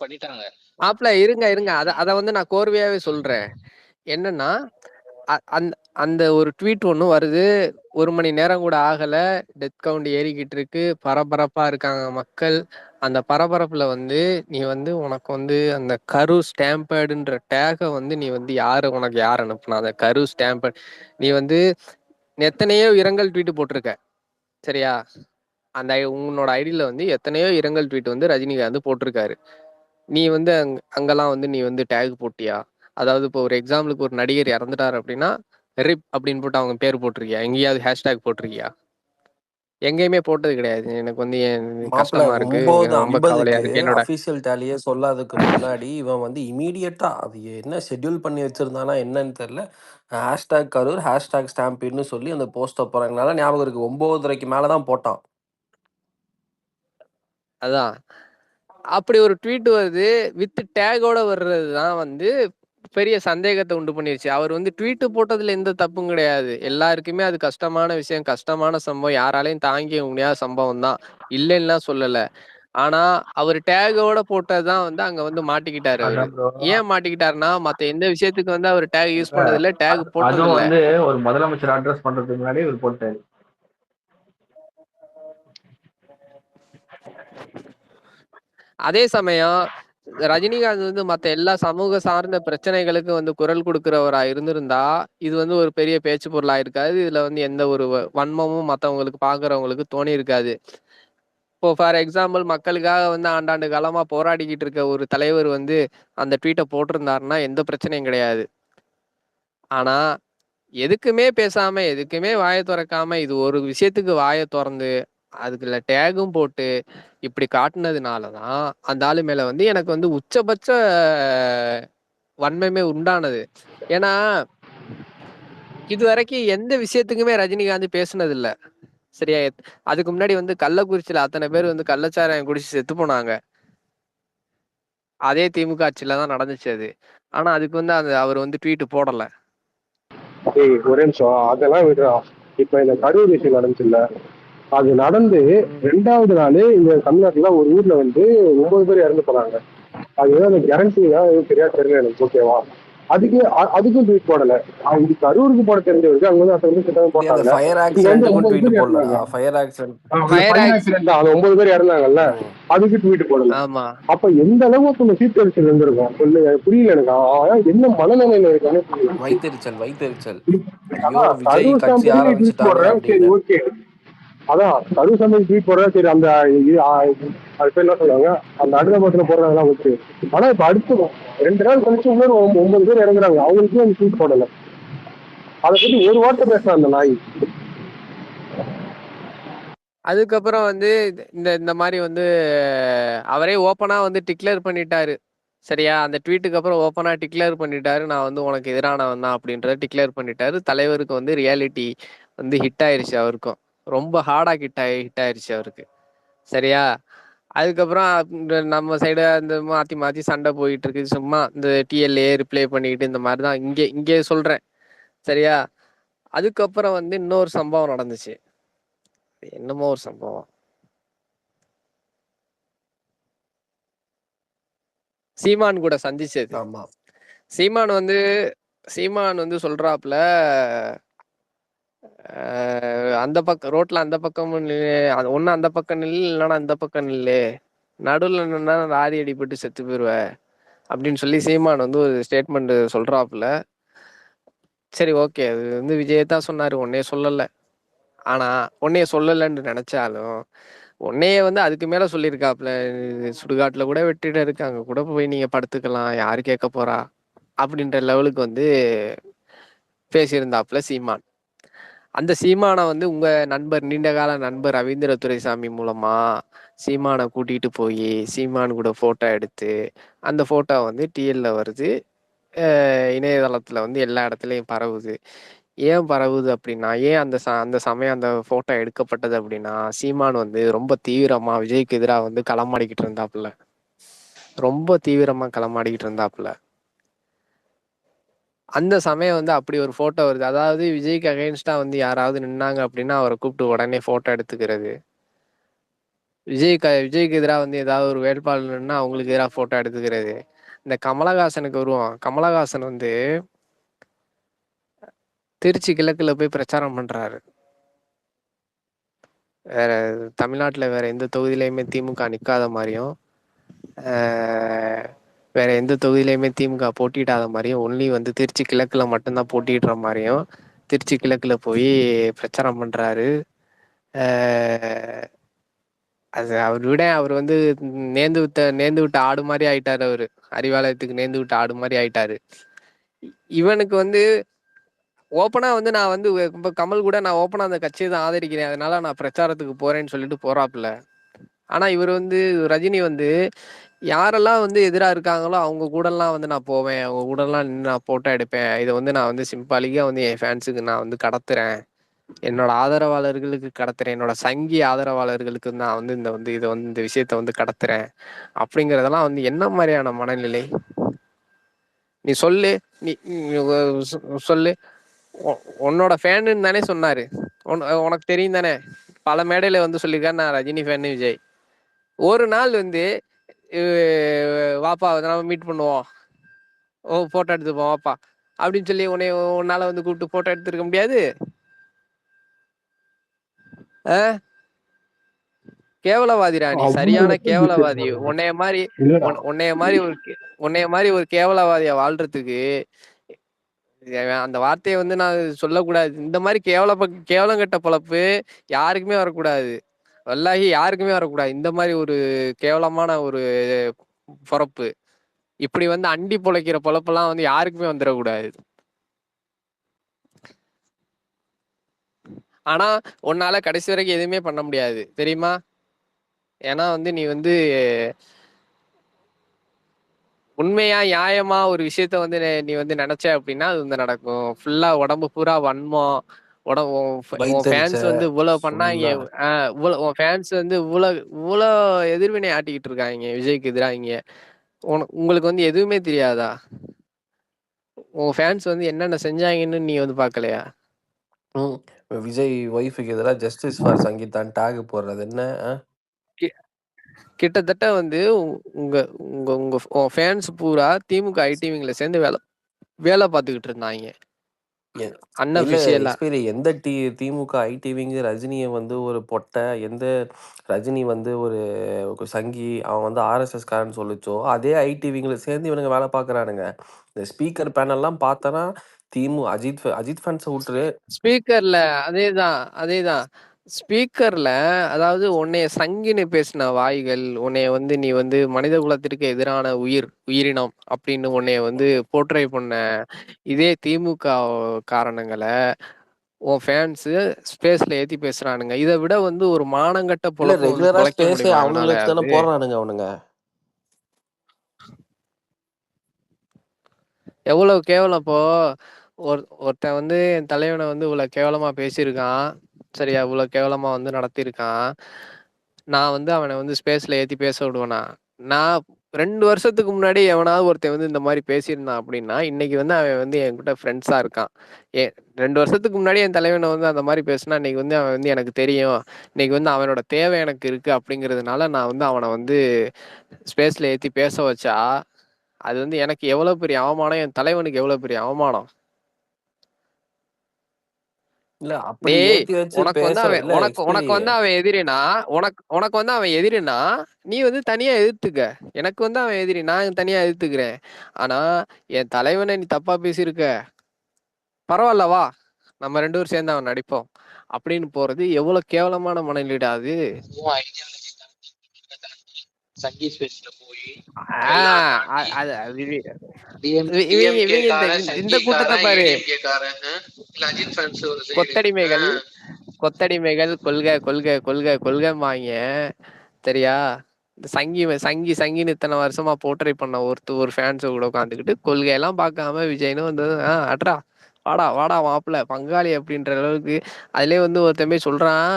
பண்ணிட்டாங்க. மாப்ள இருங்க, இருங்க. அத வந்து நான் கோர்வையாவே சொல்றேன். என்னன்னா, அந்த அந்த ஒரு ட்வீட் ஒண்ணு வருது. 1 மணி நேரம் கூட ஆகல. டெத் கவுண்ட் ஏறிக்கிட்டு இருக்கு. பரபரப்பா இருக்காங்க மக்கள். அந்த பரபரப்புல வந்து நீ வந்து உனக்கு வந்து அந்த கரு ஸ்டாம்பேடுன்ற டேக வந்து நீ வந்து உனக்கு யார் அனுப்புனா? அந்த கரு ஸ்டாம்பேட் நீ வந்து எத்தனையோ இரங்கல் ட்வீட் போட்டிருக்க. சரியா? அந்த உன்னோட ஐடியில வந்து எத்தனையோ இரங்கல் ட்வீட் வந்து ரஜினிகாந்த் போட்டிருக்காரு. நீ வந்து அங்கெல்லாம் வந்து நீ வந்து டேக் போட்டியா? அதாவது இப்போ ஒரு எக்ஸாம்பிளுக்கு ஒரு நடிகர் இறந்துட்டாரு அப்படின்னா, ரிப் அப்படின்னு போட்டு அவங்க பேர் போட்டிருக்கியா? எங்கேயாவது ஹேஷ்டேக் போட்டிருக்கியா? எங்கேயுமே போட்டது கிடையாது. எனக்கு வந்து மாப்பிள்ள கஷ்டமா இருக்கு. ரொம்ப கவலையா 9:50க்கு இருக்கு. என்னோட அஃபிஷியல் டேலியே சொல்லாததுக்கு முன்னாடி இவன் வந்து இமீடியட்டா அது என்ன ஷெட்யூல் பண்ணி வச்சிருந்தானா என்னன்னு தெரியல. ஹேஷ்டேக் கரூர் ஹேஷ்டேக் ஸ்டாம்பிட்னு சொல்லி அந்த போஸ்ட்டை போறாங்கனால ஞாபகம் இருக்கு. 9:30க்கு மேல தான் போட்டான். அதான். அப்படி ஒரு ட்வீட் வருது. வித் டேகோட வர்றது தான் வந்து பெரிய சந்தேகத்தை உண்டு பண்ணிருச்சு. அவர் வந்து ட்வீட் போட்டதுல எந்த தப்பும் கிடையாது. எல்லாருக்குமே அது கஷ்டமான விஷயம், கஷ்டமான சம்பவம். யாராலையும் தாங்கிக்க முடியாத சம்பவம் தான். இல்லைன்னுலாம் சொல்லல. ஆனா, அவர் டேகோட போட்டது தான் வந்து அங்க வந்து மாட்டிக்கிட்டாரு அவரு. அதான் ப்ரோ. ஏன் மாட்டிக்கிட்டாருன்னா, மத்த எந்த விஷயத்துக்கு வந்து அவர் டேக் யூஸ் பண்ணதில்ல, டேக் அதுவும் போட்டதில்ல. வந்து ஒரு முதலமைச்சர் அட்ரஸ் பண்றதுக்கு முன்னாடி இவர் போட்டாரு. அதே சமயம் ரஜினிகாந்த் வந்து மத்த எல்லா சமூக சார்ந்த பிரச்சனைகளுக்கும் வந்து குரல் கொடுக்கிறவரா இருந்திருந்தா, இது வந்து ஒரு பெரிய பேச்சு பொருளா இருக்காது. இதுல வந்து எந்த ஒரு வன்மமும் மத்தவங்களுக்கு பார்க்குறவங்களுக்கு தோணியிருக்காது. இப்போ ஃபார் எக்ஸாம்பிள் மக்களுக்காக வந்து ஆண்டாண்டு காலமா போராடிக்கிட்டு இருக்க ஒரு தலைவர் வந்து அந்த ட்வீட்டை போட்டிருந்தாருன்னா எந்த பிரச்சனையும் கிடையாது. ஆனா, எதுக்குமே பேசாம, எதுக்குமே வாய தொறக்காம, இது ஒரு விஷயத்துக்கு வாய தொறந்து, அதுக்குள்ள டேகும் போட்டு, இப்படி காட்டுனதுனால தான், அந்த ஆளு மேல வந்து எனக்கு வந்து உச்சபட்ச வன்மமே உண்டானது. ஏன்னா, இதுவரைக்கும் எந்த விஷயத்துக்குமே ரஜினிகாந்த் பேசுனதில்ல. சரியா? அதுக்கு முன்னாடி வந்து கள்ளக்குறிச்சியில அத்தனை பேர் வந்து கள்ளச்சாராயம் குடிச்சு செத்து போனாங்க. அதே திமுக ஆட்சியில தான் நடந்துச்சு அது. ஆனா, அதுக்கு வந்து அவர் வந்து ட்வீட் போடல. ஒரே நிமிஷம் அதெல்லாம் விடுறா. இப்ப இந்த கரூர் விஷயம் நடந்துச்சுல்ல, அது நடந்து 2வது நாள் இங்க தமிழ்நாட்டுல ஒரு ஊர்ல வந்து 9 பேர் இறந்து போனாங்க. அது அந்த கேரண்டி தான் சரியா தெரியல எனக்கு. ஓகேவா? அதுக்கும் ட்வீட் போடல. இது கரூருக்கு போட தெரிஞ்சவருக்கு அங்க வந்து அத்தனை பேர் அந்த போட்டாங்கல்ல. ஃபயர் இங்க வந்து ஆக்சிடென்ட்டுக்கும் 9 ட்வீட் பேர் போடல. இறந்தாங்க. ஃபயர் ஆக்சிடென்ட் ஃபயர் ஆக்சிடென்ட் அந்த 9 பேர் இறந்தாங்கல்ல, அதுக்கு ட்வீட் போடல. ஆமா. அப்ப எந்த அளவுக்கு அந்த சீர்கழிச்சல் இருந்திருக்கும் சொல்லு. புரியல எனக்கு. என்ன மனநிலையில இருக்கானே புரியல. வைத்தறிச்சல். ஐயோ விஜய் கரூர் கட்சி சம்பவம் ட்வீட் ஆரம்பிச்சுட்டாங்க போடுறேன், சரி அப்படின்னு. ஓகே. அதான் கரூர் சம்பவம் ட்வீட் போடுறேன், சரி. அந்த அது பேர் என்ன சொல்லுவாங்க, அந்த அடுத்த போடுறாங்கலாம் ஓகே. ஆனா இப்ப அடுத்து 2 நாள் கழிச்சு இன்னொரு 9 பேர் இறங்குறாங்க, அவங்களுக்கும் அந்த ட்வீட் போடல. அதை பத்தி ஒரு வார்த்தை பேசுறான் அந்த நாய். அதுக்கப்புறம் வந்து இந்த மாதிரி வந்து அவரே ஓப்பனா வந்து டிக்ளேர் பண்ணிட்டாரு. சரியா? அந்த ட்வீட்டுக்கு அப்புறம் ஓப்பனா டிக்ளேர் பண்ணிட்டாரு. நான் வந்து உனக்கு எதிரானவன் தான் அப்படின்றத டிக்ளேர் பண்ணிட்டாரு. தலைவருக்கு வந்து ரியாலிட்டி வந்து ஹிட் ஆயிருச்சு அவருக்கும். ரொம்ப ஹார்டா ஹிட் ஆயிருச்சு அவருக்கு. சரியா? அதுக்கப்புறம் நம்ம சைடு அந்த மாத்தி மாத்தி சண்டை போயிட்டு இருக்கு. சும்மா இந்த டிஎல்ஏ ரிப்ளை பண்ணிக்கிட்டு இந்த மாதிரி தான் இங்கே சொல்றேன். சரியா? அதுக்கப்புறம் வந்து இன்னொரு சம்பவம் நடந்துச்சு. என்னமோ ஒரு சம்பவம். சீமான் கூட சந்திச்சது. ஆமா. சீமான் வந்து சொல்றாப்புல, அந்த பக்கம் ரோட்ல அந்த பக்கம் ஒண்ணு அந்த பக்கம் நில்லு, இல்லைன்னா அந்த பக்கம் நில்லு, நடுவுல நின்னா லாரி அடிபட்டு செத்து போயிருவ அப்படின்னு சொல்லி சீமான் வந்து ஒரு ஸ்டேட்மெண்ட் சொல்றாப்புல. சரி, ஓகே. அது வந்து விஜய் தான் சொன்னாரு, உன்னைய சொல்லல. ஆனா உன்னைய சொல்லலன்னு நினைச்சாலும் உன்னைய வந்து அதுக்கு மேல சொல்லியிருக்காப்புல. சுடுகாட்டுல கூட வெட்டிட்டு இருக்காங்க, கூட போய் நீங்க படுத்துக்கலாம், யாரு கேட்க போறா அப்படின்ற லெவலுக்கு வந்து பேசியிருந்தாப்புல சீமான். அந்த சீமானை வந்து உங்க நண்பர், நீண்டகால நண்பர் ரவீந்திர துரைசாமி மூலமா சீமானை கூட்டிட்டு போய் சீமான் கூட போட்டோ எடுத்து அந்த போட்டோ வந்து டிஎல்ல வருது. இணையதளத்துல வந்து எல்லா இடத்துலயும் பரவுது. ஏன் பரவுது அப்படின்னா, ஏன் அந்த சமயம் அந்த போட்டோ எடுக்கப்பட்டது அப்படின்னா, சீமான் வந்து ரொம்ப தீவிரமா விஜய்க்கு எதிராக வந்து களமாடிக்கிட்டு இருந்தாப்புல. ரொம்ப தீவிரமா களமாடிக்கிட்டு இருந்தாப்புல. அந்த சமயம் வந்து அப்படி ஒரு போட்டோ வருது. அதாவது விஜய்க்கு அகைன்ஸ்டா வந்து யாராவது நின்னாங்க அப்படின்னா அவரை கூப்பிட்டு உடனே போட்டோ எடுத்துக்கிறது. விஜய்க்கு எதிரா வந்து ஏதாவது ஒரு வேட்பாளர்னா அவங்களுக்கு எதிரா போட்டோ எடுத்துக்கிறது. இந்த கமலஹாசனுக்கு வருவோம். கமலஹாசன் வந்து திருச்சி கிழக்குல போய் பிரச்சாரம் பண்றாரு. வேற தமிழ்நாட்டுல வேற எந்த தொகுதியிலயுமே திமுக நிக்காத மாதிரியும், வேற எந்த தொகுதியிலயுமே திமுக போட்டியிடாத மாதிரியும், ஒன்லி வந்து திருச்சி கிழக்குல மட்டும்தான் போட்டியிடுற மாதிரியும் திருச்சி கிழக்குல போய் பிரச்சாரம் பண்றாரு. அது அவர் வந்து நேர்ந்து விட்ட ஆடு மாதிரி ஆயிட்டாரு. அவரு அறிவாலயத்துக்கு நேர்ந்து விட்ட ஆடு மாதிரி ஆயிட்டாரு. இவனுக்கு வந்து ஓப்பனா வந்து நான் வந்து இப்ப கமல் கூட நான் ஓப்பனா அந்த கட்சியை தான் ஆதரிக்கிறேன், அதனால நான் பிரச்சாரத்துக்கு போறேன்னு சொல்லிட்டு போறாப்புல. ஆனா இவர் வந்து ரஜினி வந்து யாரெல்லாம் வந்து எதிராக இருக்காங்களோ அவங்க கூடலாம் வந்து நான் போவேன், அவங்க கூடலாம் நின்று நான் போட்டோ எடுப்பேன், இதை வந்து நான் வந்து சிம்பாலிக்கா வந்து என் ஃபேன்ஸுக்கு நான் வந்து கடத்துறேன், என்னோட ஆதரவாளர்களுக்கு கடத்துறேன், என்னோட சங்கி ஆதரவாளர்களுக்கு நான் வந்து இந்த விஷயத்த வந்து கடத்துறேன் அப்படிங்கிறதெல்லாம் வந்து என்ன மாதிரியான மனநிலை? நீ சொல்லு. நீ சொல்லு. உன்னோட ஃபேனு தானே சொன்னாரு. உனக்கு தெரியும் தானே, பல மேடையில வந்து சொல்லியிருக்காரு நான் ரஜினி ஃபேனு விஜய். ஒரு நாள் வந்து வாப்பா நம்ம மீட் பண்ணுவோம், போட்டோ எடுத்துப்போம் வாப்பா அப்படின்னு சொல்லி உன்னால வந்து கூப்பிட்டு போட்டோ எடுத்துருக்க முடியாது. கேவலவாதிடா நீ, சரியான கேவலவாதி. உன்னைய மாதிரி ஒரு கேவலவாதியா வாழ்றதுக்கு அந்த வார்த்தையை வந்து நான் சொல்லக்கூடாது. இந்த மாதிரி கேவலம் கெட்ட பொழப்பு யாருக்குமே வரக்கூடாது. வல்லாஹி யாருக்குமே வரக்கூடாது இந்த மாதிரி ஒரு கேவலமான ஒரு பொறப்பு. இப்படி வந்து அண்டி பொழைக்கிற பொழப்பெல்லாம் வந்து யாருக்குமே வந்துடக்கூடாது. ஆனா உன்னால கடைசி வரைக்கும் எதுவுமே பண்ண முடியாது தெரியுமா? ஏன்னா வந்து நீ வந்து உண்மையா நியாயமா ஒரு விஷயத்த வந்து நீ வந்து நினைச்ச அப்படின்னா அது வந்து நடக்கும். ஃபுல்லா உடம்பு பூரா வன்மம், உன் வைத்தறிச்ச ஃபேன்ஸ் வந்து இவ்வளவு பண்ணாங்க, ஃபுல்லா. உன் ஃபேன்ஸ் வந்து இவ்வளவு எதிர்வினை ஆட்டிக்கிட்டு இருக்காங்க விஜய்க்கு எதிராங்க. உங்களுக்கு வந்து எதுவுமே தெரியாதா? உன் ஃபேன்ஸ் வந்து என்னென்ன செஞ்சாங்கன்னு நீ வந்து பார்க்கலையா? விஜய் ஒய்ஃபுக்கு எதிராக ஜஸ்டிஸ் ஃபார் சங்கீதான் டேக் போடுறது என்ன? கிட்டத்தட்ட வந்து உங்க உங்க உங்க உன் ஃபேன்ஸ் பூரா திமுக ஐடிவிங்ல சேர்ந்து வேலை பார்த்துக்கிட்டு இருந்தாங்க இல்ல அன்அஃபிஷியலா. எக்ஸ்பைரி எந்த திமுக ஐடிவிங்க ரஜினியை வந்து ஒரு பொட்டை, எந்த ரஜினி வந்து ஒரு சங்கி, அவன் வந்து ஆர்எஸ்எஸ் காரன்னு சொல்லிச்சோ அதே ஐடிவிங்களை சேர்ந்து இவனுங்க வேலை பார்க்குறானுங்க. இந்த ஸ்பீக்கர் பேனல்லாம் பார்த்தனா அஜித் ஃபேன்ஸை விட்டுரு. ஸ்பீக்கர்ல அதேதான் ஸ்பீக்கர்ல, அதாவது உன்னைய சங்கின்னு பேசின வாய்கள், உன்னைய வந்து நீ வந்து மனித குலத்திற்கு எதிரான உயிரினம் அப்படின்னு உன்னைய வந்து போர்ட்ரை பண்ண இதே திமுக காரணங்களை உன் ஃபேன்ஸு ஸ்பேஸ்ல ஏத்தி பேசுறானுங்க. இதை விட வந்து ஒரு மானங்கட்ட இல்ல பொழப்பு வந்து ரெகுலரா பொழைக்க ஸ்பேஸ் முடியுமா அவனுங்களை வச்சு தானே இவனாலயாவது? போடுறானுங்க அவனுங்க. எவ்வளவு கேவலம் இப்போ. ஒருத்தன் வந்து என் தலைவனை வந்து இவ்வளவு கேவலமா பேசியிருக்கான், சரியா? இவ்வளவு கேவலமா வந்து நடத்தியிருக்கான். நான் வந்து அவனை வந்து ஸ்பேஸ்ல ஏத்தி பேச விடுவேனா? நான் 2 வருஷத்துக்கு முன்னாடி எவனாவது ஒருத்தன் வந்து இந்த மாதிரி பேசியிருந்தான் அப்படின்னா இன்னைக்கு வந்து அவன் வந்து என்கிட்ட ஃப்ரெண்ட்ஸா இருக்கான். 2 வருஷத்துக்கு முன்னாடி என் தலைவனை வந்து அந்த மாதிரி பேசினா இன்னைக்கு வந்து அவன் வந்து எனக்கு தெரியும், இன்னைக்கு வந்து அவனோட தேவை எனக்கு இருக்கு அப்படிங்கிறதுனால நான் வந்து அவனை வந்து ஸ்பேஸ்ல ஏத்தி பேச வச்சா அது வந்து எனக்கு எவ்வளவு பெரிய அவமானம், என் தலைவனுக்கு எவ்வளவு பெரிய அவமானம். இல்ல அப்படி டேய், ஏத்தி வச்சு உனக்கு வந்து பேச அவன் இல்ல உனக்கு எக்ஸ்பைரி. உனக்கு வந்து அவன் எதிரினா உனக்கு வந்து அவன் எதிரினா நீ வந்து தனியா எதிர்த்துக்க. எனக்கு வந்து அவன் எதிரி, நான் தனியா எதிர்த்துக்கிறேன். ஆனா என் தலைவனை நீ தப்பா பேசியிருக்க, பரவாயில்ல வா நம்ம 2 பேரும் சேர்ந்து அவன் நடிப்போம் அப்படின்னு போறது எவ்வளவு கேவலமான மனநிலைடா அது. சங்கி ஸ்பேஸ்ல போய் இவங்க இந்த கூட்டத்தை பாரு. கொத்தடிமைகள் கொத்தடிமைகள் கொள்கை கொள்கை கொள்கை கொள்கைம்பாங்க, சரியா? இந்த சங்கின்னு இத்தனை வருஷமா போர்ட்ரை பண்ண ஒரு ஃபேன்ஸை கூட உட்காந்துக்கிட்டு கொள்கையெல்லாம் பார்க்காம விஜய்னு வந்து அட்ரா வாடா வாடா மாப்பிள்ள பங்காளி அப்படின்ற அளவுக்கு அதுலேயே வந்து ஒருத்தன் போய் சொல்றான்.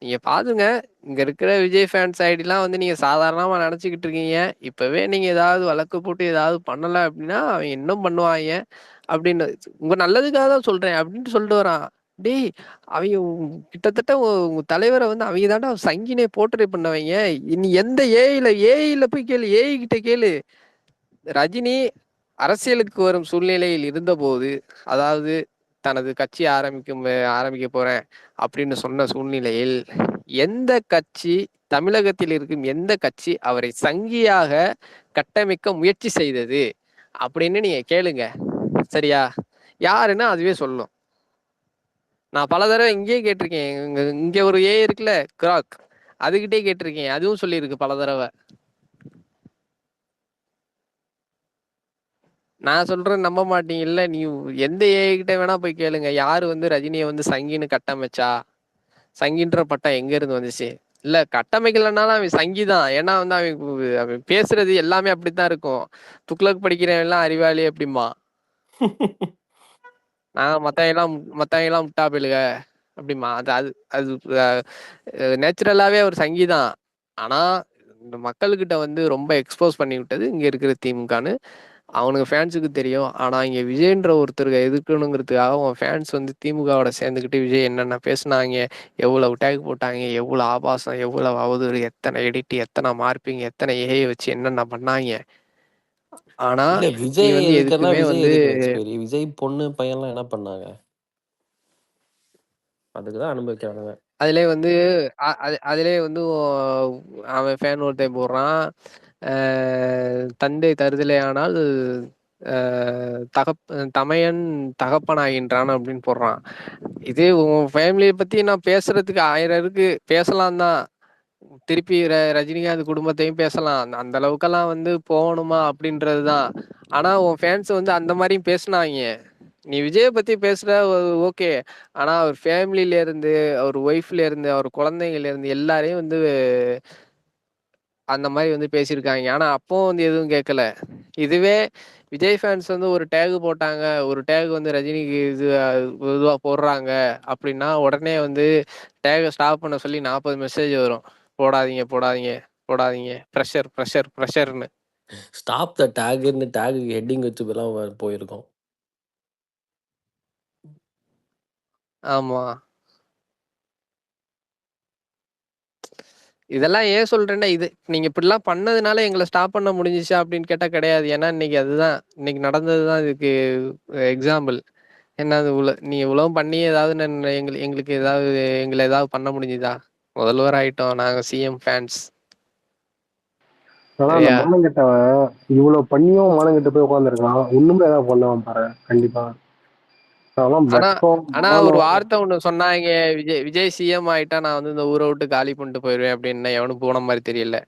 நீங்க பாத்துங்க, இங்க இருக்கிற விஜய் ஃபேன்ஸ் ஐடிலாம் வந்து நீங்க சாதாரணமா நினைச்சுக்கிட்டு இருக்கீங்க, இப்பவே நீங்க ஏதாவது வழக்கு போட்டு ஏதாவது பண்ணல அப்படின்னா அவங்க இன்னும் பண்ணுவாங்க அப்படின்னு, உங்க நல்லதுக்காக தான் சொல்றேன் அப்படின்ட்டு சொல்லிட்டு வரான். டேய் அவங்க கிட்டத்தட்ட உங்க தலைவரை வந்து அவங்க தாண்டா சங்கினே போர்ட்ரே பண்ணவங்க. நீ எந்த ஏஐல போய் கேளு, ஏஐ கிட்ட கேளு. ரஜினி அரசியலுக்கு வரும் சூழ்நிலையில் இருந்தபோது, அதாவது தனது கட்சி ஆரம்பிக்க போறேன் அப்படின்னு சொன்ன சூழ்நிலையில், எந்த கட்சி, தமிழகத்தில் இருக்கும் எந்த கட்சி அவரை சங்கியாக கட்டமைக்க முயற்சி செய்தது அப்படின்னு நீங்க கேளுங்க. சரியா? யாருன்னு அதுவே சொல்லும். நான் பல தடவை இங்கேயே கேட்டிருக்கேன். இங்க ஒரு ஏ இருக்குல்ல, கிராக், அதுகிட்டே கேட்டிருக்கேன். அதுவும் சொல்லியிருக்கு பல தடவை. நான் சொல்றேன் நம்ப மாட்டீங்கல்ல. நீ எந்த ஏஐ கிட்ட வேணா போய் கேளுங்க. யாரு வந்து ரஜினியை வந்து சங்கின்னு கட்டமைச்சா, சங்கின்ற பட்டம் எங்க இருந்து வந்துச்சு? இல்ல கட்டமைக்கலனாலும் அவன் சங்கிதான். ஏன்னா வந்து அவன் பேசுறது எல்லாமே அப்படித்தான் இருக்கும். துக்ளக் படிக்கிறவன் எல்லாம் அறிவாளி அப்படிமா, நான் மத்தவங்க எல்லாம் முட்டா போயிலுக அப்படிமா. அது அது அது நேச்சுரலாவே ஒரு சங்கிதான். ஆனா இந்த மக்கள்கிட்ட வந்து ரொம்ப எக்ஸ்போஸ் பண்ணி விட்டது இங்க இருக்கிற திமுகன்னு அவனுக்கு ஃபேன்ஸுக்கு தெரியும். ஆனா இங்க விஜய்ன்ற ஒருத்தருக்கு எதிர்க்கணுங்கிறதுக்காக அவன் ஃபேன்ஸ் வந்து திமுகவோட சேர்ந்துக்கிட்டு விஜய் என்னென்ன பேசுனாங்க, எவ்வளவு டேக் போட்டாங்க, எவ்வளவு ஆபாசம், எவ்வளவு அவதூறு, எத்தனை எடிட், எத்தனை மார்பிங், எத்தனை ஏஐ வச்சு என்னென்ன பண்ணாங்க. ஆனா இல்ல நீ விஜய் வந்து எதுக்குன்னா எதுக்குமே விஜய் வந்து எதுக்கு எக்ஸ்பைரி? விஜய் பொண்ணு பையன்லாம் என்ன பண்ணாங்க? அதுக்குதான் அனுபவிக்கிறானுங்க. அதிலே வந்து அதிலே வந்து அவன் ஃபேன் ஒருத்தன் போடுறான், தந்தை தருதலை ஆனால் தமையன் தகப்பனாகின்றான் அப்படின்னு போடுறான். இதே உன் ஃபேமிலியை பத்தி நான் பேசுறதுக்கு 1000 இருக்கு, பேசலாம் தான். திருப்பி ரஜினிகாந்த் குடும்பத்தையும் பேசலாம். அந்த அளவுக்கெல்லாம் வந்து போகணுமா அப்படின்றதுதான். ஆனா உன் ஃபேன்ஸ் வந்து அந்த மாதிரியும் பேசுனாங்க. நீ விஜயை பத்தி பேசுற ஓகே. ஆனா அவர் ஃபேமிலில இருந்து, அவர் ஒய்ஃப்ல இருந்து, அவர் குழந்தைங்கள்ல இருந்து எல்லாரையும் வந்து அந்த மாதிரி வந்து பேசியிருக்காங்க. ஆனா அப்போ வந்து எதுவும் கேட்கல. இதுவே விஜய் ஃபேன்ஸ் வந்து ஒரு டேக் போட்டாங்க, ஒரு டேக் வந்து ரஜினிக்கு இதுவா போடுறாங்க அப்படின்னா உடனே வந்து டேகை ஸ்டாப் பண்ண சொல்லி 40 மெசேஜ் வரும். போடாதீங்க போடாதீங்க போடாதீங்க, ப்ரெஷர் ப்ரெஷர் ப்ரெஷர்னு. ஸ்டாப் த டேக்னு டேகுக்கு ஹெட்டிங் வச்சு போயிருக்கோம். ஆமா. இதெல்லாம் ஏன் சொல்றேன்னா, இது நீங்க இப்படிலாம் பண்ணதுனால எங்களை ஸ்டாப் பண்ண முடிஞ்சிச்சா அப்படின்னு கேட்டா கிடையாது. ஏன்னா இன்னைக்கு அதுதான், இன்னைக்கு நடந்ததுதான் இதுக்கு எக்ஸாம்பிள். என்ன நீ இவ்வளவு பண்ணி ஏதாவது எங்களுக்கு ஏதாவது எங்களை ஏதாவது பண்ண முடிஞ்சுதா? முதல்வர் ஆயிட்டோம், நாங்க சிஎம் ஃபேன்ஸ். ஆனா அந்த சரியா? மானங்கிட்டவன் இவ்வளவு பண்ணியும் மானங்கிட்ட போய் உட்காந்துருக்கான். ஒண்ணுமே ஏதாவது பண்ணுவான் பாரு கண்டிப்பா. அதெல்லாம் ஆனா வெக்கம் ஆனா ஒரு மானம். வார்த்தை ஒண்ணு சொன்னாங்க, விஜய் சிஎம் ஆயிட்டா நான் வந்து இந்த ஊரை விட்டு காலி பண்ணிட்டு போயிருவேன் அப்படின்னு. எவனும் போன மாதிரி தெரியல.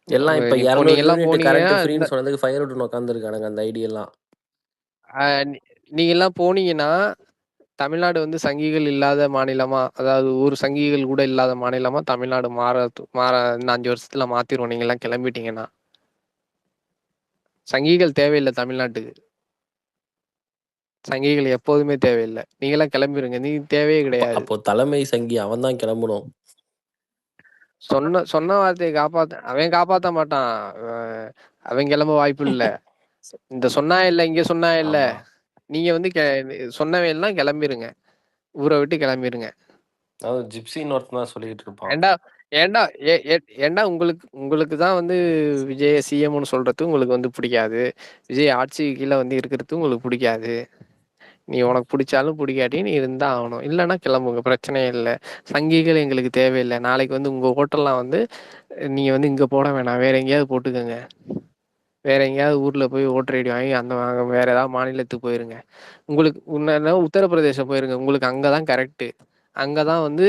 எல்லாம் இப்ப நீங்க 200 எல்லாம் யூனிட் கரண்ட் போனீங்கன்னா இந்த ஃப்ரீன்னு சொன்னதுக்கு ஃபயர் விட்டு உட்காந்துருக்கானுங்க அந்த ஐடியெல்லாம். நீங்க எல்லாம் போனீங்கன்னா தமிழ்நாடு வந்து சங்கிகள் இல்லாத மாநிலமா, அதாவது ஒரு சங்கிகள் கூட இல்லாத மாநிலமா தமிழ்நாடு மாற இன்னும் 5 வருஷத்துல மாத்திருவோம். நீங்க எல்லாம் கிளம்பிட்டீங்கன்னா. சங்கிகள் தேவையில்லை தமிழ்நாட்டுக்கு. சங்கிகள் எப்போதுமே தேவையில்லை. நீங்க எல்லாம் கிளம்பிருங்க. நீ தேவையே கிடையாது. அப்போ தலைமை சங்கி அவன் தான் கிளம்பணும். சொன்ன வார்த்தையை அவன் காப்பாத்த மாட்டான். அவன் கிளம்ப வாய்ப்பு இல்ல. இந்த சொன்னா இல்ல, இங்க சொன்னா இல்ல. ஆமா. நீங்க வந்து சொன்னவன் எல்லாம் கிளம்பிருங்க, ஊரை விட்டு கிளம்பிருங்க. அதாவது ஜிப்சின்னு ஒருத்தன் தான் சொல்லிட்டு இருப்பான். ஏண்டா ஏண்டா ஏண்டா உங்களுக்கு தான் வந்து விஜய் சிஎம்னு சொல்றது உங்களுக்கு வந்து பிடிக்காது. விஜய் ஆட்சி கீழே வந்து இருக்கிறது உங்களுக்கு பிடிக்காது. நீ உனக்கு பிடிச்சாலும் பிடிக்காட்டி நீ இருந்தா ஆகணும். இல்லைன்னா கிளம்புங்க, பிரச்சனையே இல்லை. சங்கிகள் எங்களுக்கு தேவையில்லை. நாளைக்கு வந்து உங்க ஹோட்டல்லாம் வந்து நீங்க வந்து இங்க போட வேணாம், வேற எங்கேயாவது போட்டுக்கோங்க. வேற எங்கேயாவது ஊர்ல போய் ஓட்டர் ஐடி வாங்கி வேற ஏதாவது மாநிலத்துக்கு போயிருங்க. உங்களுக்கு உத்தரப்பிரதேசம் போயிருங்க. உங்களுக்கு அங்கதான் கரெக்ட். அங்கதான் வந்து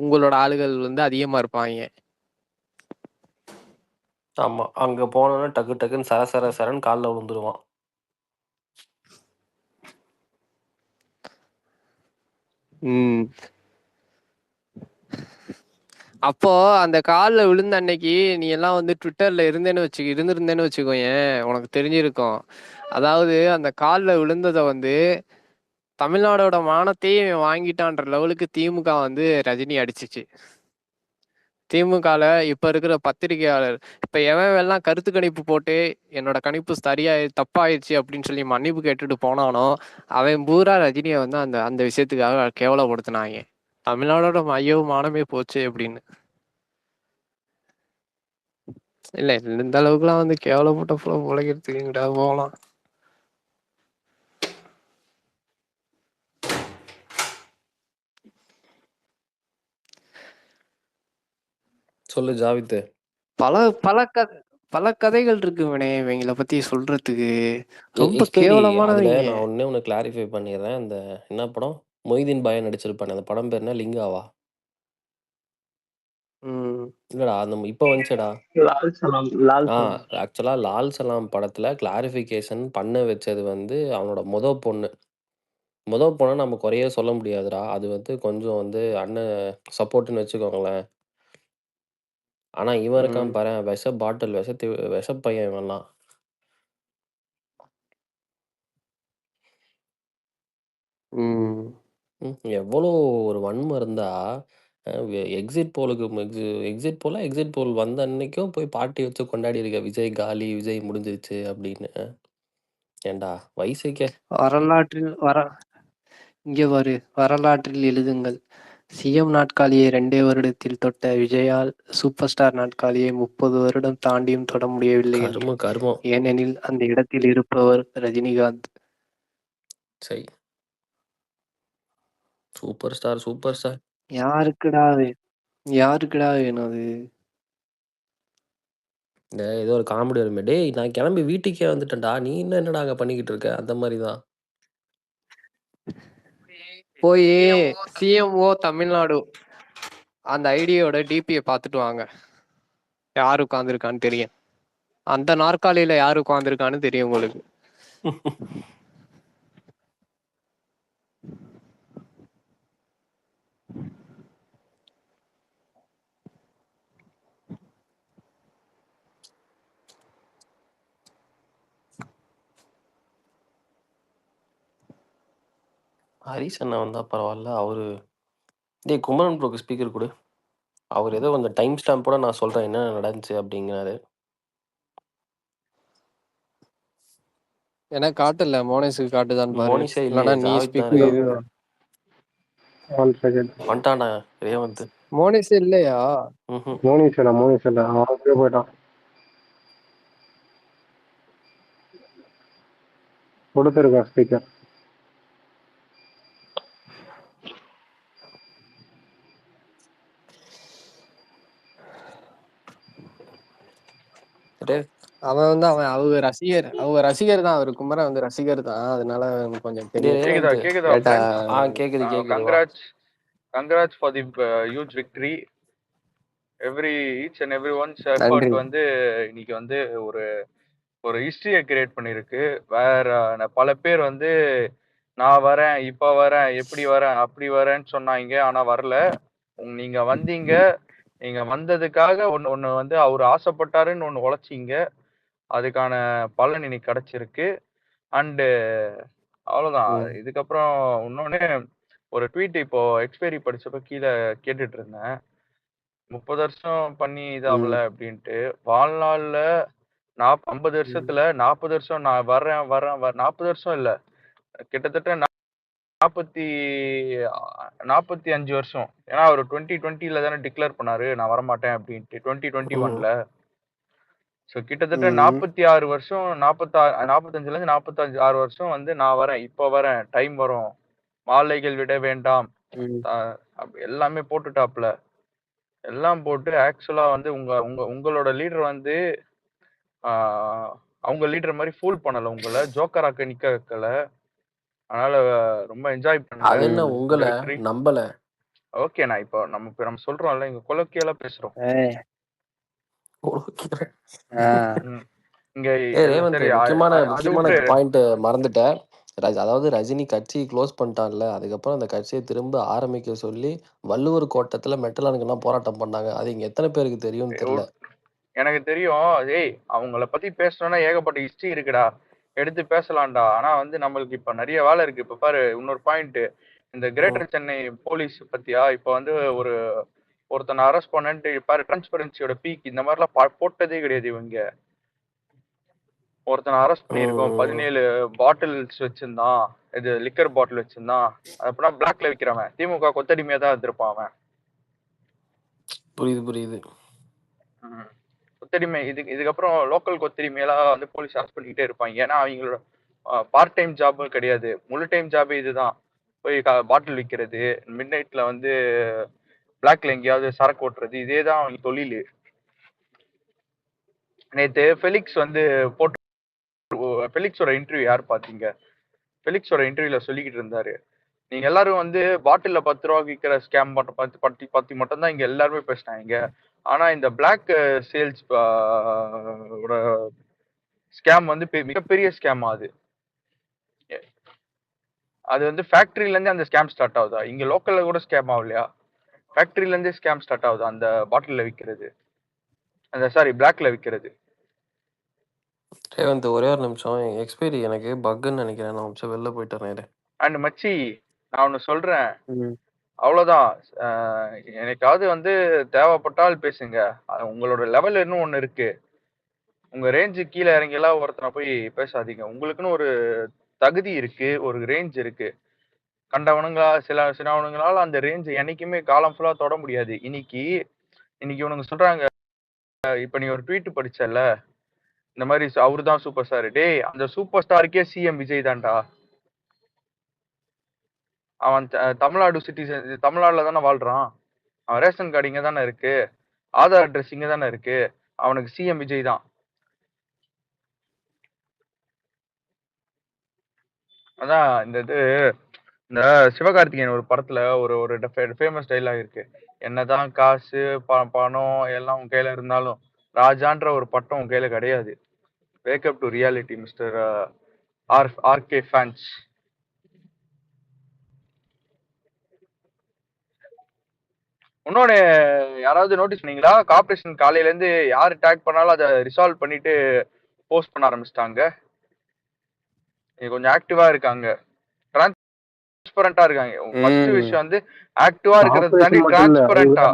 உங்களோட ஆளுகள் வந்து அதிகமா இருப்பாங்க. ஆமா. அங்க போனோன்னா டக்கு டக்குன்னு சரன்னு காலில் விழுந்துருவான். அப்போ அந்த கால்ல விழுந்த அன்னைக்கு நீ எல்லாம் வந்து ட்விட்டர்ல இருந்திருந்தேன்னு வச்சுக்கோயேன், உனக்கு தெரிஞ்சிருக்கும். அதாவது அந்த கால்ல விழுந்ததை வந்து தமிழ்நாடோட மானத்தையே வாங்கிட்டான்ற லெவலுக்கு திமுக வந்து ரஜினி அடிச்சிச்சு. திமுகல இப்ப இருக்கிற பத்திரிகையாளர் இப்ப எவன் கருத்து கணிப்பு போட்டு என்னோட கணிப்பு தப்பாயிருச்சு அப்படின்னு சொல்லி மன்னிப்பு கேட்டுட்டு போனானோ அவன் பூரா ரஜினியை வந்து அந்த அந்த விஷயத்துக்காக கேவலப்படுத்தினாங்க. தமிழ்நாடோட மையவு மானமே போச்சு அப்படின்னு. இல்ல இந்த அளவுக்குலாம் வந்து கேவலப்பட்ட உலகிறதுக்குங்கடா போகலாம். சொல்லு ஜாவித்து. பல பல பல கதைகள் இருக்கு இவனே இவங்கள பத்தி சொல்றதுக்கு. ரொம்ப அதுல கேவலமானவங்க. நான் ஒண்ணு கிளாரிஃபை பண்ணிடுறேன். அந்த என்ன படம் மொய்தீன் பாயா நடிச்சிருப்பானே அந்த படம் பேர் என்ன லிங்காவா? இல்லடா அந்த இப்ப வந்துச்சடா. லால் சலாம் லால் சலாம் ஆக்சுவலா லால் சலாம் படத்துல கிளாரிஃபிகேஷன் பண்ண வச்சது வந்து அவனோட பொண்ணு நம்ம குறையே சொல்ல முடியாதுடா. அது வந்து கொஞ்சம் வந்து அண்ணன் சப்போர்ட்னு வச்சுக்கோங்களேன். ஆனா இவன் இருக்கான் பாரேன், விஷ பாட்டில் விஷப்பையன் இவன்லாம். எவ்வளோ ஒரு வன்மம் இருந்தா எக்ஸிட் போல் வந்த அன்னைக்கும் போய் பார்ட்டி வச்சு கொண்டாடி இருக்க விஜய் காலி, விஜய் முடிஞ்சிருச்சு அப்படின்னு. ஏன்டா வயசுக்கே இங்க பாரு, வரலாற்றில் எழுதுங்கள். சிஎம் நாட்காலியை 2 வருடத்தில் தொட்ட விஜயால் சூப்பர் ஸ்டார் நாட்காலியை 30 வருடம் தாண்டியும் தொட முடியவில்லை என்று. கர்மம். ஏனெனில் அந்த இடத்தில் இருப்பவர் ரஜினிகாந்த். சரி, சூப்பர் ஸ்டார். யாருக்குடா வேணும் அது? இந்த ஏதோ ஒரு காமெடி வருமே, டேய் நான் கிளம்பி வீட்டுக்கே வந்துட்டேன்டா, நீ என்னடா அங்க பண்ணிக்கிட்டு இருக்க, அந்த மாதிரி தான். போய் சிஎம்ஓ தமிழ்நாடு அந்த ஐடியோட டிபியை பார்த்துட்டு வாங்க. யார் உட்காந்துருக்கான்னு தெரியும். அந்த நாற்காலியில யார் உட்காந்துருக்கான்னு தெரியும் உங்களுக்கு. ஹரிஷ் அண்ணா வந்தா பரவாயில்ல. அவரு டேய் குமரன் ப்ரோக்கு ஸ்பீக்கர் கொடு. அவர் ஏதோ கொஞ்சம் டைம் ஸ்டாம்போட நான் சொல்றேன் என்ன நடந்துச்சு அப்படிங்கிறாரு. எனக்கு காட்டல, மோனேஸுக்கு காட்டுதான் பாரு. மோனிஷே இல்லையே, இல்லனா நீ ஜாவித் தான் ஸ்பீக்கர் இருக்கான். வந்துட்டான்டா ரேவந்த். மோனேஸ் இல்லையா? மோனிஷ் இல்ல அவன் போயிட்டான். கொடுத்துருக்கா ஸ்பீக்கர். அவன் வந்து அவங்க ரசிகர் தான். அவரு குமரன் வந்து ரசிகர் தான். அதனால கொஞ்சம் தெரியும். கேக்குது. Congrats for the huge victory. Each and every once effort நன்றி. வந்து இன்னைக்கு வந்து ஒரு ஹிஸ்டரியை கிரியேட் பண்ணிருக்கு. வேற பல பேர் வந்து நான் வரேன், இப்ப வரேன், எப்படி வரேன், அப்படி வரேன்னு சொன்னாங்க. ஆனா வரல. நீங்க வந்தீங்க. நீங்க வந்ததுக்காக ஒன்னு வந்து அவர் ஆசைப்பட்டாருன்னு ஒன்னு உழைச்சிங்க. அதுக்கான பலன் இன்னைக்கு கிடைச்சிருக்கு. அண்டு அவ்வளவுதான். இதுக்கப்புறம் இன்னொன்னு ஒரு ட்வீட் இப்போ எக்ஸ்பைரி படிச்சப்ப கீழே கேட்டுட்டு இருந்தேன். 30 வருஷம் பண்ணி இதாகல அப்படின்ட்டு. வாழ்நாள்ல 50 வருஷத்துல 40 வருஷம் நான் வரேன் 40 வருஷம் இல்ல, கிட்டத்தட்ட 45 வருஷம். ஏன்னா அவர் 2020 தானே டிக்ளேர் பண்ணாரு நான் வரமாட்டேன் அப்படின்ட்டு 2021. ஸோ கிட்டத்தட்ட 46 வருஷம், 45ல இருந்து 46 வருஷம் வந்து நான் வரேன், இப்ப வரேன், டைம் வரும், மாலைகள் விட வேண்டாம், எல்லாமே போட்டுட்டாப்ல. எல்லாம் போட்டு ஆக்சுவலா வந்து உங்களோட லீடர் வந்து அவங்க லீடர் மாதிரி ஃபூல் பண்ணல, உங்களை ஜோக்கராக்க நிக்க வைக்கல. அதனால ரொம்ப என்ஜாய் பண்ணுங்க. உங்களை நம்பல. ஓகே, நான் இப்போ நம்ம சொல்றோம்ல, இங்க கொலோக்கியலா பேசுறோம். முக்கியமான பாயிண்ட் மறந்துட்டேன். அதாவது ரஜினி கட்சி க்ளோஸ் பண்ணிட்டான்ல, அதுக்கப்புறம் அந்த கட்சியை திரும்ப ஆரம்பிக்க சொல்லி வள்ளுவர் கோட்டத்துல மெட்டலானுக்கெல்லாம் போராட்டம் பண்ணாங்க. அது இங்க எத்தனை பேருக்கு தெரியும்னு தெரியல. எனக்கு தெரியும். ஏய் அவங்கள பத்தி பேசணும்னா ஏகப்பட்ட ஹிஸ்டரி இருக்குடா, எடுத்து பேசலாம்டா. ஆனா வந்து நம்மளுக்கு இப்ப நிறைய வேலை இருக்கு. இப்ப பாரு இன்னொரு பாயிண்ட், இந்த கிரேட்டர் சென்னை போலீஸ் பத்தியா இப்ப வந்து ஒரு ஒருத்தனை அரெஸ்ட் பண்ணன்ட்டு பாரு, டிரான்ஸ்பரன்சியோட பீக் இந்த மாதிரிலாம் போட்டதே கிடையாது இவங்க. ஒருத்தனை அரெஸ்ட் பண்ணியிருக்கோம், 17 பாட்டில்ஸ் வச்சிருந்தான், இது லிக்கர் பாட்டில் வச்சிருந்தான், அப்படின்னா பிளாக்ல விற்கிறவன் திமுக கொத்தடிமையா தான் இருந்திருப்பான் அவன். புரியுது. கொத்தடிமை இதுக்கப்புறம் லோக்கல் கொத்தடிமையெல்லாம் வந்து போலீஸ் அரெஸ்ட் பண்ணிக்கிட்டே இருப்பாங்க. ஏன்னா அவங்களோட பார்ட் டைம் ஜாபும் கிடையாது, முழு டைம் ஜாபு இதுதான். போய் பாட்டில் விற்கிறது, மிட் நைட்ல வந்து பிளாக்ல எங்கேயாவது சரக்கு ஓட்டுறது, இதே தான் அவங்க தொழில். நேற்று ஃபெலிக்ஸ் வந்து போட்டு ஃபெலிக்ஸோட இன்டர்வியூ யார் பார்த்தீங்க? ஃபெலிக்ஸோட இன்டர்வியூல சொல்லிக்கிட்டு இருந்தாரு, நீங்க எல்லாரும் வந்து பாட்டில்ல 10 ரூபா விற்கிற ஸ்கேம் பத்தி மட்டும் தான் இங்க எல்லாருமே பேசினாங்க. ஆனா இந்த பிளாக் சேல்ஸ் ஸ்கேம் வந்து மிகப்பெரிய ஸ்கேம். அது வந்து ஃபேக்டரியில இருந்தே அந்த ஸ்கேம் ஸ்டார்ட் ஆகுதா? இங்க லோக்கல்ல கூட ஸ்கேம் ஆகலையா? ஃபேக்டரியில இருந்தே ஸ்கேம் ஸ்டார்ட் ஆகுது அந்த பாட்டில்ல விற்கிறது, அந்த சாரி பிளாக்ல விற்கிறது. ரேவந்த் ஒரே ஒரு நிமிஷம், எக்ஸ்பைரி எனக்கு பக்குன்னு நினைக்கிறேன், நான் நிமிஷம் வெளில போயிட்டு வரேன். அண்ட் மச்சி நான் ஒன்று சொல்றேன், அவ்வளோதான். எனக்காவது வந்து தேவைப்பட்டால் பேசுங்க, உங்களோட லெவல் இன்னும் ஒன்று இருக்கு. உங்க ரேஞ்சு கீழே இறங்கிலாம் ஒருத்தனை போய் பேசாதீங்க. உங்களுக்குன்னு ஒரு தகுதி இருக்கு, ஒரு ரேஞ்ச் இருக்கு. கண்டவனுங்களா சிலவனுங்களால அந்த ரேஞ்ச் என்னைக்குமே காலம் ஃபுல்லா தொட முடியாது. இன்னைக்கு இவனுங்க சொல்றாங்க, இப்ப நீ ஒரு ட்வீட் படிச்சல, இந்த மாதிரி அவரு தான் சூப்பர் ஸ்டார். டேய், அந்த சூப்பர் ஸ்டாருக்கே சிஎம் விஜய் தான்டா. அவன் தமிழ்நாடு சிட்டிசன், தமிழ்நாடுல தானே வாழ்றான். அவன் ரேஷன் கார்டு இங்க தானே இருக்கு, ஆதார் அட்ரஸ் இங்க தானே இருக்கு. அவனுக்கு சிஎம் விஜய் தான். அதான் இந்த சிவகார்த்திகேயன் ஒரு படத்துல ஒரு ஃபேமஸ் டைலாக் இருக்கு, என்னதான் காசு பணம் எல்லாம் உன் கையில இருந்தாலும் ராஜான்ற ஒரு பட்டம் உன் கையில கிடையாது. Wake up to reality mister RK fans. இன்னொன்னு யாராவது நோட்டீஸ் பண்ணீங்களா? கார்பரேஷன் காலையில இருந்து யாரு டேக் பண்ணாலும் அதை ரிசால்வ் பண்ணிட்டு போஸ்ட் பண்ண ஆரம்பிச்சிட்டாங்க. கொஞ்சம் ஆக்டிவா இருக்காங்க, டிரான்ஸ்பரண்டா இருக்காங்க. ஃபர்ஸ்ட் விஷயம் வந்து ஆக்டிவா இருக்கிறது தாண்டி டிரான்ஸ்பரண்டா.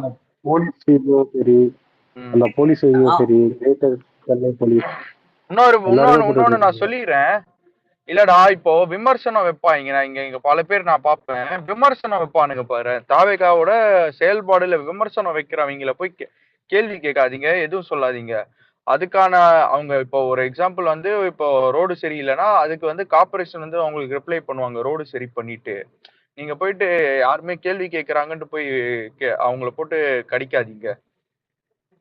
இன்னொன்னு நான் சொல்லிடுறேன் இல்லடா, இப்போ விமர்சனம் வைப்பாங்க. நான் இங்க பல பேர் நான் பார்ப்பேன், விமர்சனம் வைப்பானுங்க பாரு. தாவேகாவோட செயல்பாடுல விமர்சனம் வைக்கிறவங்கள போய் கேள்வி கேட்காதீங்க, எதுவும் சொல்லாதீங்க. அதுக்கான அவங்க இப்போ ஒரு எக்ஸாம்பிள் வந்து, இப்போ ரோடு சரியில்லைன்னா அதுக்கு வந்து கார்பரேஷன் வந்து அவங்களுக்கு ரிப்ளை பண்ணுவாங்க, ரோடு சரி பண்ணிட்டு. நீங்க போயிட்டு யாருமே கேள்வி கேட்கறாங்கன்ட்டு போய் அவங்கள போட்டு கடிக்காதீங்க.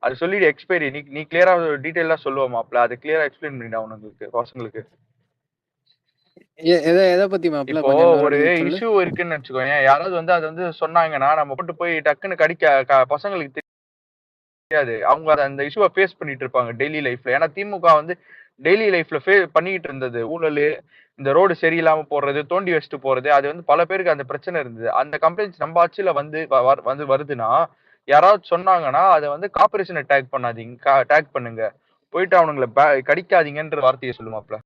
அது சொல்லிடு எக்ஸ்பைரி. நீ கிளியரா டீட்டெயிலா சொல்லுவோமாப்ல, அது கிளியரா எக்ஸ்பிளைன் பண்ணிடு அவனுங்களுக்கு, பசங்களுக்கு. எதை பத்தி மாப்ள? இப்போ ஒரு இஷ்யூ இருக்குன்னு வச்சுக்கோங்க, யாராவது வந்து அது வந்து சொன்னாங்கன்னா நம்ம போட்டு போய் டக்குன்னு கடிக்க பசங்களுக்கு தெரியாது. அவங்க அந்த இஷ்யூவை ஃபேஸ் பண்ணிட்டு இருப்பாங்க டெய்லி லைஃப்ல. ஏன்னா திமுக வந்து டெய்லி லைஃப்ல பண்ணிட்டு இருந்தது ஊழல், இந்த ரோடு சரியில்லாம போடுறது, தோண்டி வச்சுட்டு போறது, அது வந்து பல பேருக்கு அந்த பிரச்சனை இருந்தது. அந்த கம்ப்ளைண்ட்ஸ் நம்ம ஆட்சியில வந்து வருதுன்னா, யாராவது சொன்னாங்கன்னா அதை வந்து கார்பரேஷனை டேக் பண்ணாதீங்க, டேக் பண்ணுங்க, போயிட்டு அவனுங்களை கடிக்காதீங்கன்ற வார்த்தையை சொல்லுமாப்ல.